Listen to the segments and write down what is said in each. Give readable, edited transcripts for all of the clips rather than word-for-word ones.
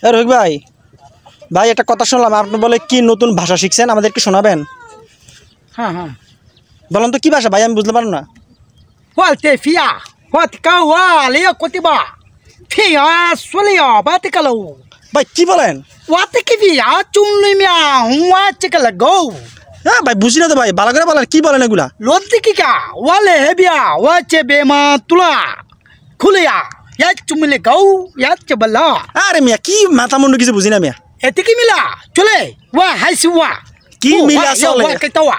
রোহিত ভাই, ভাই একটা কথা শুনলাম, আপনি বলে কি নতুন ভাষা শিখছেন, আমাদেরকে শোনাবেন? হ্যাঁ হ্যাঁ, বলেন তো কি ভাষা ভাই, আমি বুঝতে পারলাম না। বলতে ফিয়া হত কাওয়া লিয়া কতিবা ফিয়া সুলিয়া বাতিকালো ভাই কি বলেন? ওয়াতে কি ফিয়া চুমনি মিয়া হুয়া চিকালা গো। হ্যাঁ ভাই বুঝি না তো ভাই, ভালো করে বলেন কি বলেন এগুলা। লোতে কি কা ওয়ালে হেবিয়া ওয়াচে বেমা তুলা খুলিয়া ইয়া চুমলে গো ইয়া চবলা। আরে মিয়া কি মাথা মুন্ডু কিছু বুঝি না মিয়া। এতে কি মিলা চলে ওয়া হাইসুয়া কি মিলা চলে? ওয়া কেতাওয়া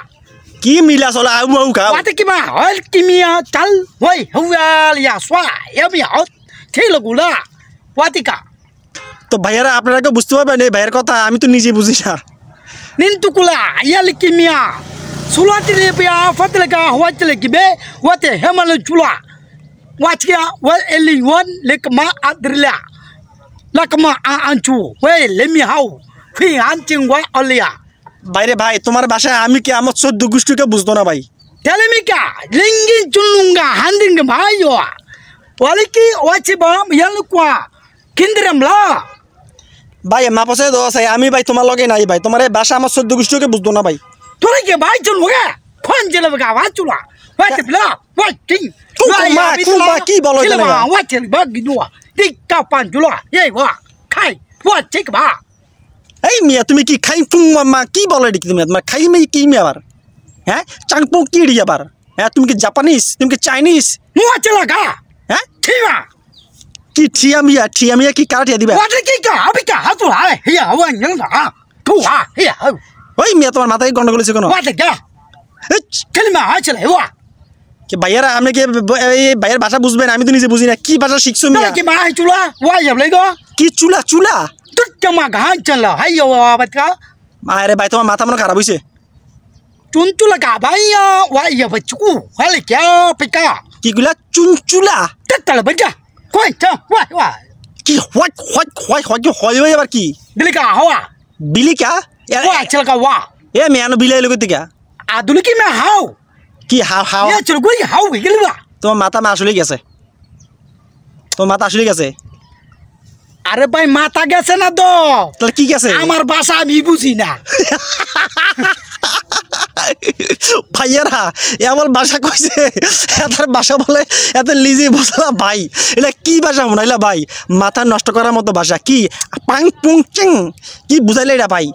কি মিলা চলে আউ আউ খাও। ওয়াতে কি মা হল কি মিয়া চাল ওই হুয়া লিয়া সোয়া ইয়া মিয়া থেলগুলা ওয়াতিকা। তো ভাইয়ারা আপনারা কেউ বুঝতে পারবেন এই ভাইয়ের কথা? আমি তো নিজে বুঝি না। Nintukula yali kimia sulati lepia fatlega wachele gibe wate hemal chula wachia wa eli won lekma adrila lakma anchu we lemi hau fi anting wa olia বাইরে ভাই তোমার বাসায় আমি কি আমার 14 গোষ্ঠীকে বুঝতো না ভাই? telemika lingin chulunga handing mayo waliki wachiba yalukwa kindramla ভাই মা পছে দো আছে, আমি ভাই তোমার লগে নাই ভাই, তোমার এই বাসা আমার 14 গোষ্ঠীকে বুঝতো না ভাই। তোরে কে ভাই চল ওকে ফোন জেলে গা ওয়াচুলা ওয়াচবলা ওয়াচিং কুমা কি বলো এটা? ওয়াচেল বাগিদুয়া টিকা পাঞ্জুলা এই ওয়া খাই ওয়াচিক বা। এই মিয়া তুমি কি খাই মা কি বলো এটা? কি তুমি তোমার খাই মাই কি মিয়া আবার? হ্যাঁ চাংপো কি রি আবার? হ্যাঁ তুমি কি জাপানিজ, তুমি কি চাইনিজ? ওয়াচলা গা হ্যাঁ ঠিবা কি ঠিয়া মিয়া কি কাটিয়া দিবা? ওয়াচে কি কা আবিকা হাতু আরে হিয়া ওয়া নংদা কুয়া হিয়া ওই মিয়া তোমার মাথায় গন্ডগোল হইছে কেন? ওয়াচে গা কেলমা আছলে ওয়া কি ভাইয়ারা আপনি কি এই ভাইয়ের ভাষা বুঝবেন? আমি তো নিজে বুঝি না। কি ভাষা শিখছো মিয়া? কি মা চুলা ওয়া যাবলে গো কি চুলা চুলা? তুটমা গা চলা হাইয়া ওয়া বাতকা আরে ভাই তোমার মাথা মনে খারাপ হইছে। চুনচুলা গা ভাইয়া ওয়া ইয়া বাচু হালে কিয়া পিকা কিগুলা চুনচুলা? তেতাল বাজা কই তা ওয়া ওয়া কি হোয়াট হোয়াট হোয়াট হোয়াট হয় আবার কি? দিলিকা হাওয়া বিলিকা? ওয়া চলকা ওয়া এ মেয়ানো বিলাই লগতে গা আদুলি কি মা হাও কি হাও হাও? এ চল গুই হাও গিলবা তোমার মাথা মা আসলে গেছে, তোমার মাথা আসলে গেছে। আরে ভাই মাথা গেছে না তো, তাহলে কি গেছে? আমার ভাষা আমি বুঝি না। ভাইয়ারা এমন ভাষা কইছে, এটার ভাষা বলে এত লিজি বসলা ভাই। এটা কি ভাষা মনাইলা ভাই? মাথা নষ্ট করার মতো ভাষা। কি পাং পুং চিং কি বুঝাইলে এটা ভাই?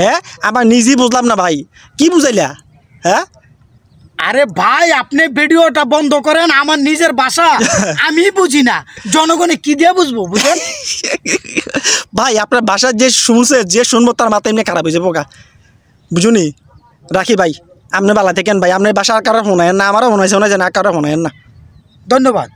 হ্যাঁ আমার নিজেই বুঝলাম না ভাই, কি বুঝাইলা? হ্যাঁ আরে ভাই আপনি ভিডিওটা বন্ধ করেন, আমার নিজের ভাষা আমি বুঝি না, জনগণে কি দিয়ে বুঝবো বুঝেন? ভাই আপনার ভাষা যে শুনছে, যে শুনবো তার মাথা এমনি খারাপ হয়েছে পোকা, বুঝুনি? রাখি ভাই, আপনি বালা থাকেন ভাই। আপনার বাসা আর কারো শোনায়েন না, আমারও শোনাইছে না, কারো শোনায়েন না। ধন্যবাদ।